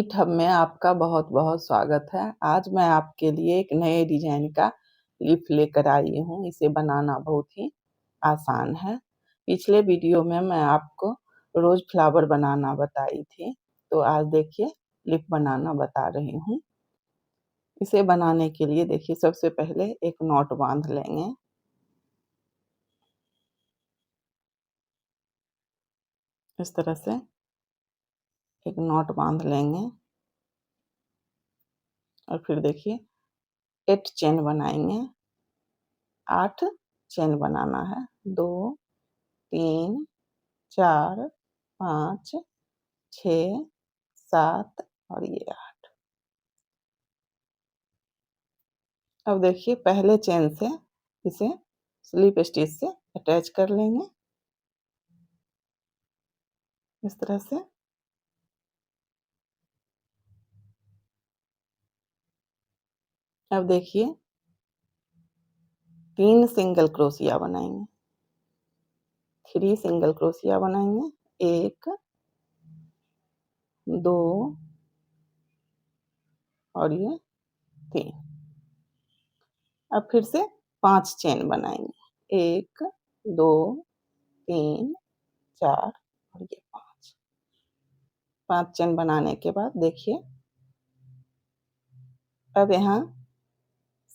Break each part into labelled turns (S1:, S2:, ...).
S1: NEET hub में आपका बहुत-बहुत स्वागत है। आज मैं आपके लिए एक नए डिज़ाइन का लिप लेकर आई हूँ। इसे बनाना बहुत ही आसान है। पिछले वीडियो में मैं आपको रोज़ फ्लावर बनाना बताई थी, तो आज देखिए लिप बनाना बता रही हूँ। इसे बनाने के लिए देखिए सबसे पहले एक नॉट बाँध लेंगे। इस तरह से एक नॉट बाँध लेंगे और फिर देखिए 8 चेन बनाएँगे। 8 चेन बनाना है। 2, 3, 4, 5, 6, 7 और ये 8। अब देखिए पहले चेन से इसे स्लिप स्टिच से अटैच कर लेंगे इस तरह से। अब देखिए 3 सिंगल क्रोशिया बनाएंगे, 3 सिंगल क्रोशिया बनाएंगे। 1, 2 और ये 3। अब फिर से 5 चेन बनाएंगे। 1, 2, 3, 4 और ये 5। 5 चेन बनाने के बाद देखिए अब यहाँ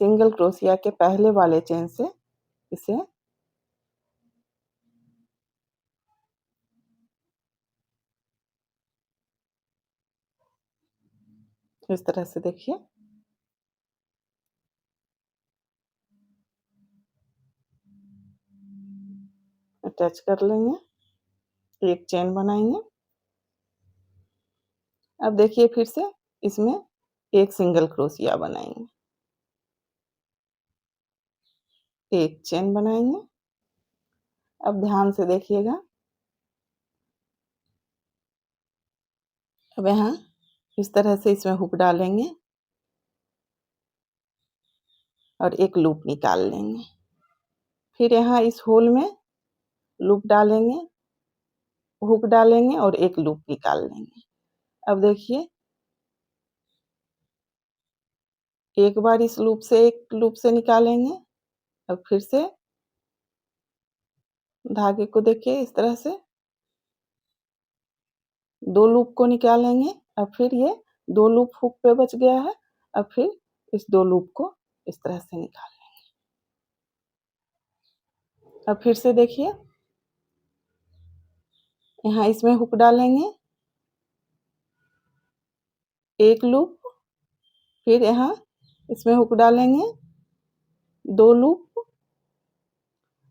S1: सिंगल क्रोशिया के पहले वाले चेन से इसे इस तरह से देखिए अटैच कर लेंगे। एक चेन बनाएंगे। अब देखिए फिर से इसमें एक सिंगल क्रोशिया बनाएंगे, एक चेन बनाएंगे। अब ध्यान से देखिएगा। अब यहाँ इस तरह से इसमें हुक डालेंगे और एक लूप निकाल लेंगे। फिर यहाँ इस होल में लूप डालेंगे, हुक डालेंगे और एक लूप निकाल लेंगे। अब देखिए एक बार इस लूप से एक लूप से निकालेंगे। अब फिर से धागे को देखिए इस तरह से 2 लूप को निकालेंगे। अब फिर ये 2 लूप हुक पे बच गया है। अब फिर इस 2 लूप को इस तरह से निकाल लेंगे। अब फिर से देखिए यहाँ इसमें हुक डालेंगे, एक लूप, फिर यहाँ इसमें हुक डालेंगे, 2 लूप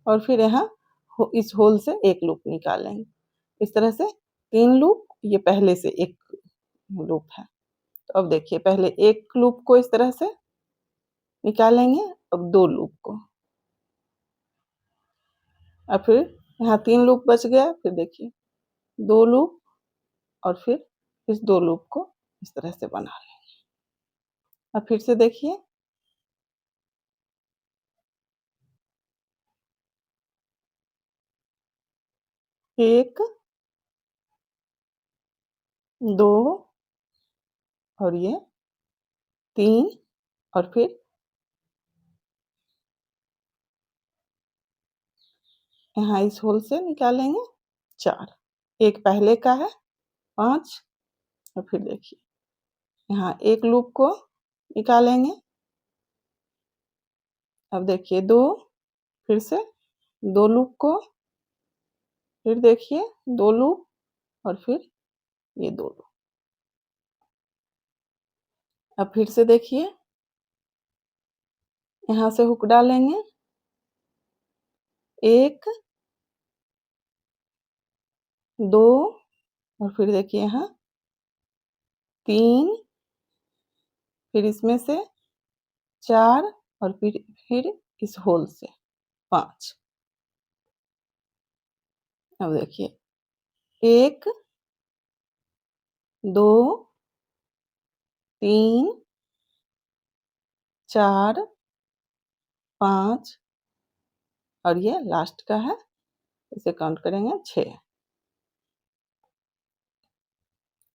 S1: और फिर यहाँ इस होल से एक लूप निकालेंगे। इस तरह से 3 लूप, ये पहले से एक लूप है। तो अब देखिए पहले एक लूप को इस तरह से निकालेंगे, अब 2 लूप को। अब फिर यहाँ 3 लूप बच गया, फिर देखिए 2 लूप और फिर इस 2 लूप को इस तरह से बना लेंगे। अब फिर से देखिए एक, 2 और ये 3 और फिर यहाँ इस होल से निकालेंगे 4। एक पहले का है 5 और फिर देखिए यहाँ एक लूप को निकालेंगे। अब देखिए 2, फिर से 2 लूप को, फिर देखिए 2 लूप और फिर ये 2 लूप। अब फिर से देखिए यहाँ से हुक डालेंगे, 1, 2 और फिर देखिए यहाँ 3, फिर इसमें से 4 और फिर इस होल से 5। अब देखिए 1, 2, 3, 4, 5 और ये लास्ट का है, इसे काउंट करेंगे 6।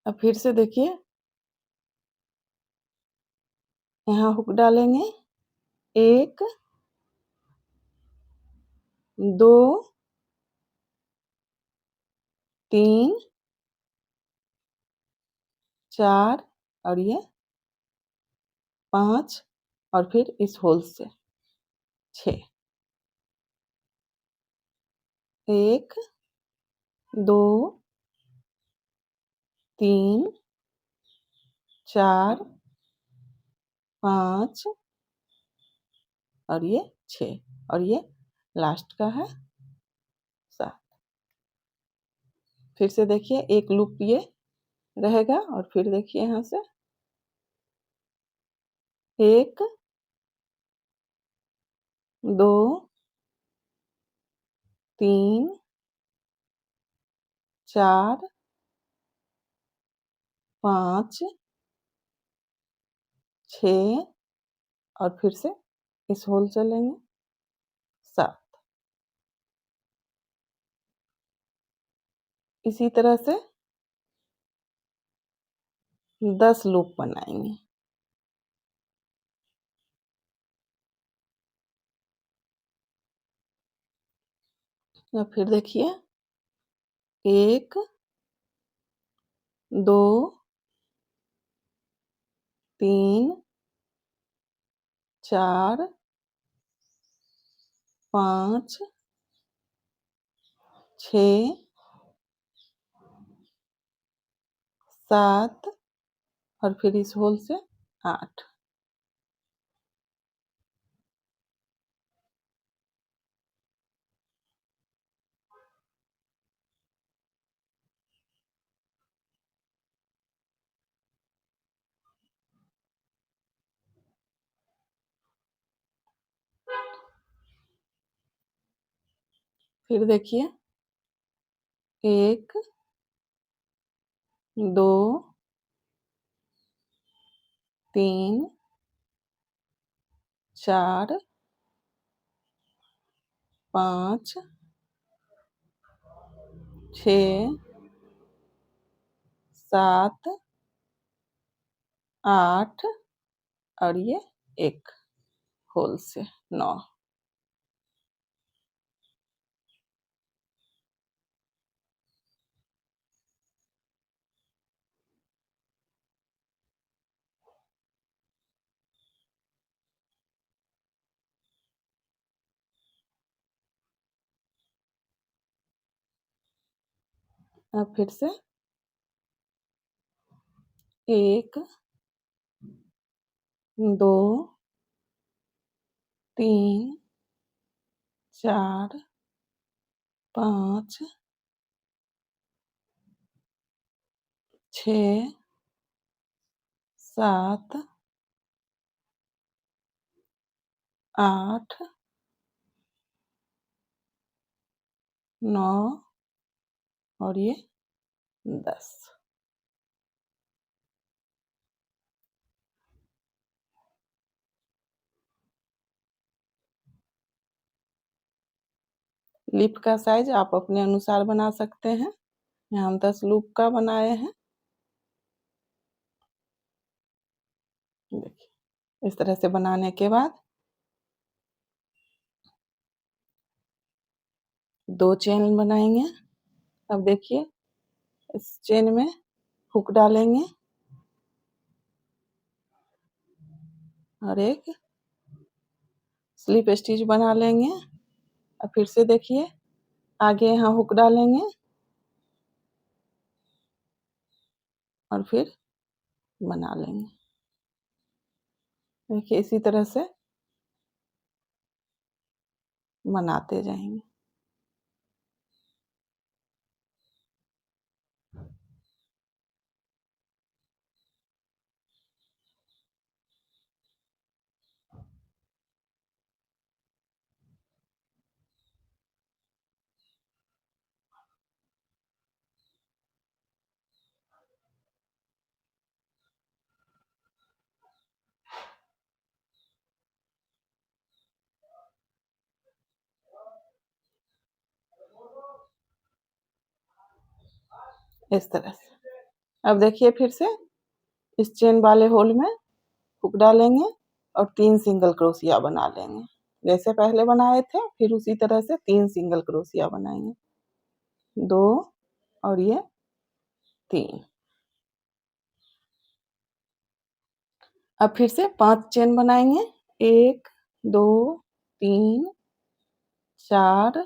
S1: अब फिर से देखिए यहाँ हुक डालेंगे 1 2 3 4 और ये 5 और फिर इस होल से 6 1 2 3 4 5 और ये 6 और ये लास्ट का है 7। फिर से देखिए एक लूप ये रहेगा और फिर देखिए यहाँ से 1 2 3 4 5 6 और फिर से इस होल से लेंगे 7। इसी तरह से 10 लूप बनाएंगे। अब फिर देखिए 1 2 3 4 5 6 7 और फिर इस होल से 8। फिर देखिए 1 2 3 4 5 6 7 8 और ये 1 होल से 9। अब फिर से 1 2 3 4 5 6 7 8 9 और ये 10। लीफ का साइज आप अपने अनुसार बना सकते हैं। यहाँ हम 10 लूप का बनाए हैं। देखिए इस तरह से बनाने के बाद 2 चेन बनाएंगे। अब देखिए इस चेन में हुक डालेंगे और एक स्लिप स्टिच बना लेंगे और फिर से देखिए आगे यहाँ हुक डालेंगे और फिर बना लेंगे। देखिए इसी तरह से बनाते जाएंगे। इस तरह से अब देखिए फिर से इस चेन वाले होल में हुक डालेंगे और 3 सिंगल क्रोशिया बना लेंगे। जैसे पहले बनाए थे फिर उसी तरह से 3 सिंगल क्रोशिया बनाएंगे, 2 और ये 3। अब फिर से 5 चेन बनाएंगे, 1 2 3 4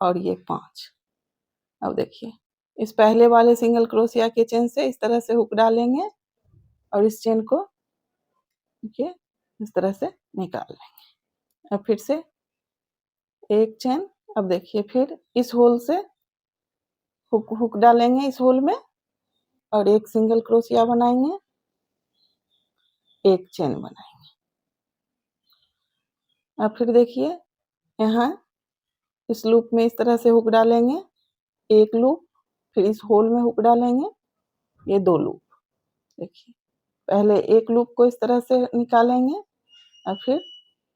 S1: और ये 5। अब देखिए इस पहले वाले सिंगल क्रोशिया के चेन से इस तरह से हुक डालेंगे और इस चेन को देखिए इस तरह से निकाल लेंगे। अब फिर से एक चेन, अब देखिए फिर इस होल से हुक डालेंगे इस होल में और एक सिंगल क्रोशिया बनाएंगे, एक चेन बनाएंगे। अब फिर देखिए यहाँ इस लूप में इस तरह से हुक डालेंगे, एक लूप, फिर इस होल में हुक डालेंगे, ये 2 लूप। देखिए पहले एक लूप को इस तरह से निकालेंगे और फिर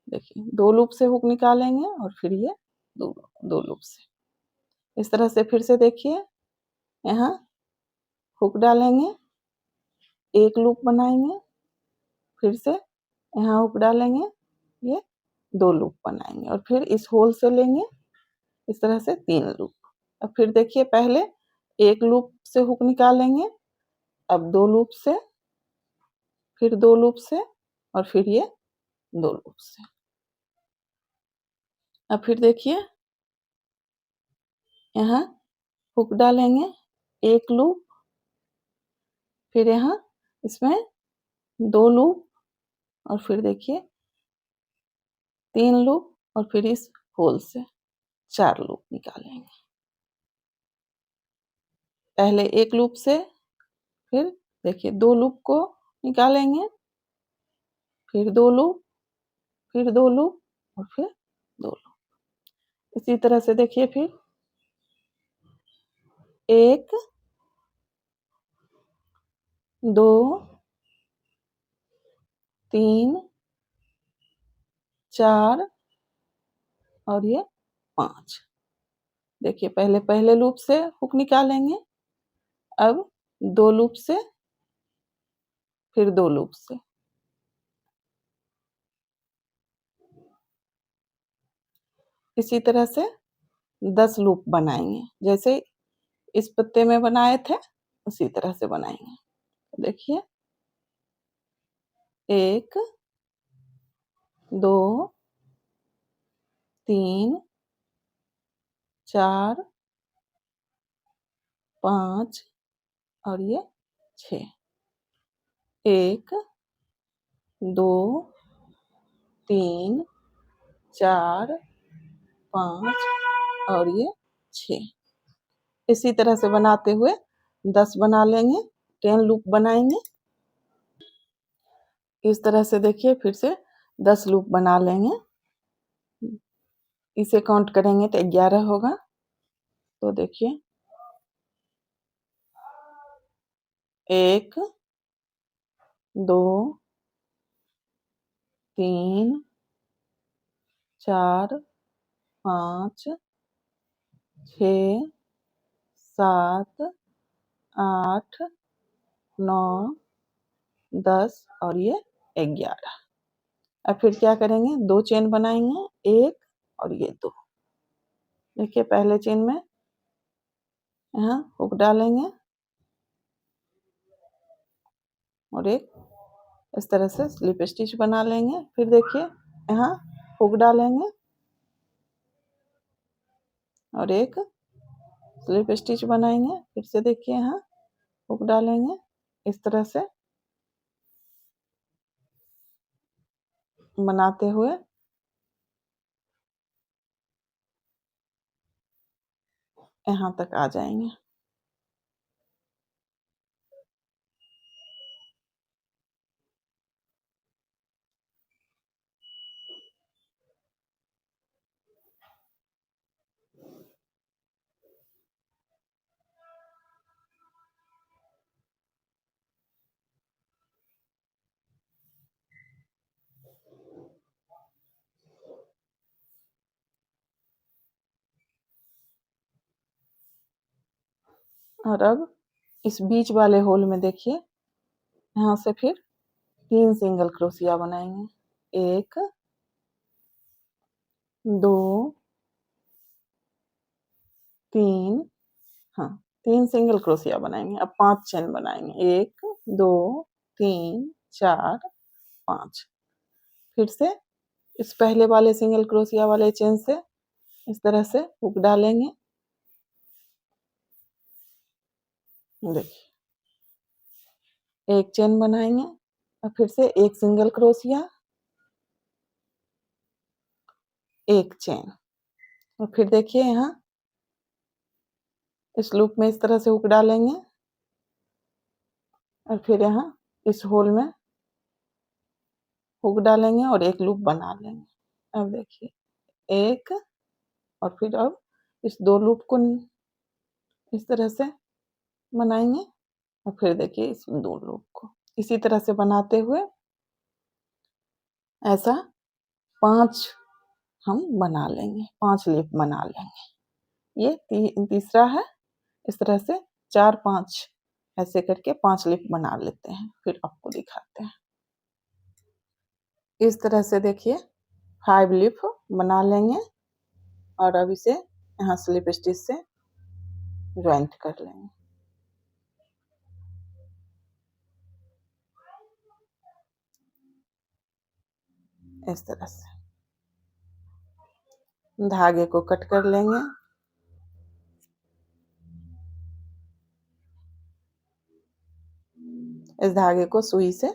S1: देखिए 2 लूप से हुक निकालेंगे और फिर ये 2 लूप से इस तरह से फिर से देखिए यहाँ हुक डालेंगे, एक लूप बनाएंगे, फिर से यहाँ हुक डालेंगे, ये 2 लूप बनाएंगे और फिर इस होल से लेंगे इस तरह से 3 लूप। अब फिर देखिए पहले एक लूप से हुक निकालेंगे, अब 2 लूप से, फिर 2 लूप से और फिर ये 2 लूप से। अब फिर देखिए यहाँ हुक डालेंगे, एक लूप, फिर यहाँ इसमें 2 लूप और फिर देखिए 3 लूप और फिर इस होल से 4 लूप निकालेंगे। पहले एक लूप से, फिर देखिए 2 लूप को निकालेंगे, फिर 2 लूप, फिर 2 लूप और फिर 2 लूप। इसी तरह से देखिए फिर 1 2 3 4 और ये 5। देखिए पहले लूप से हुक निकालेंगे, अब 2 लूप से, फिर 2 लूप से। इसी तरह से 10 लूप बनाएंगे, जैसे इस पत्ते में बनाए थे उसी तरह से बनाएंगे। देखिए 1 2 3 4 5 और ये 6। 1 2 3 4 5 और ये 6। इसी तरह से बनाते हुए 10 बना लेंगे, 10 लूप बनाएंगे। इस तरह से देखिए फिर से 10 लूप बना लेंगे। इसे काउंट करेंगे तो 11 होगा। तो देखिए 1 2 3 4 5 6 7 8 9 10 और ये 11। अब फिर क्या करेंगे, 2 चेन बनाएंगे, 1 और ये 2। देखिए पहले चेन में यहाँ हुक डालेंगे और एक इस तरह से स्लिप स्टिच बना लेंगे। फिर देखिए यहाँ हुक डालेंगे और एक स्लिप स्टिच बनाएंगे। फिर से देखिए यहाँ हुक डालेंगे, इस तरह से बनाते हुए यहाँ तक आ जाएंगे। और अब इस बीच वाले होल में देखिए यहाँ से फिर 3 सिंगल क्रोशिया बनाएंगे, 1 2 3, हाँ 3 सिंगल क्रोशिया बनाएंगे। अब 5 चेन बनाएंगे, 1 2 3 4 5। फिर से इस पहले वाले सिंगल क्रोशिया वाले चेन से इस तरह से हुक डालेंगे, देखिए 1 चेन बनाएंगे और फिर से 1 सिंगल क्रोशिया, 1 चेन, और फिर देखिए यहाँ इस लूप में इस तरह से हुक डालेंगे और फिर यहाँ इस होल में हुक डालेंगे और एक लूप बना लेंगे। अब देखिए 1 और फिर अब इस 2 लूप को इस तरह से बनाएंगे और फिर देखिए इस 2 लूप को इसी तरह से बनाते हुए ऐसा 5 हम बना लेंगे, 5 लूप बना लेंगे। ये तीसरा है। इस तरह से 4 5 ऐसे करके 5 लूप बना लेते हैं, फिर आपको दिखाते हैं। इस तरह से देखिए 5 लूप बना लेंगे और अब इसे यहाँ स्लिप स्टिच से ज्वाइंट कर लेंगे। इस तरह से धागे को कट कर लेंगे। इस धागे को सुई से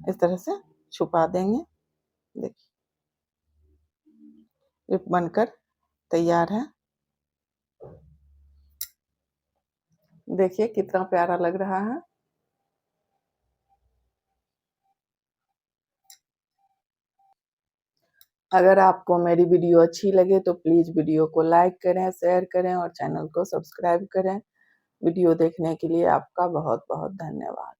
S1: इस तरह से छुपा देंगे। देखिए रिप बनकर तैयार है। देखिए कितना प्यारा लग रहा है। अगर आपको मेरी वीडियो अच्छी लगे तो प्लीज वीडियो को लाइक करें, शेयर करें और चैनल को सब्सक्राइब करें। वीडियो देखने के लिए आपका बहुत बहुत धन्यवाद।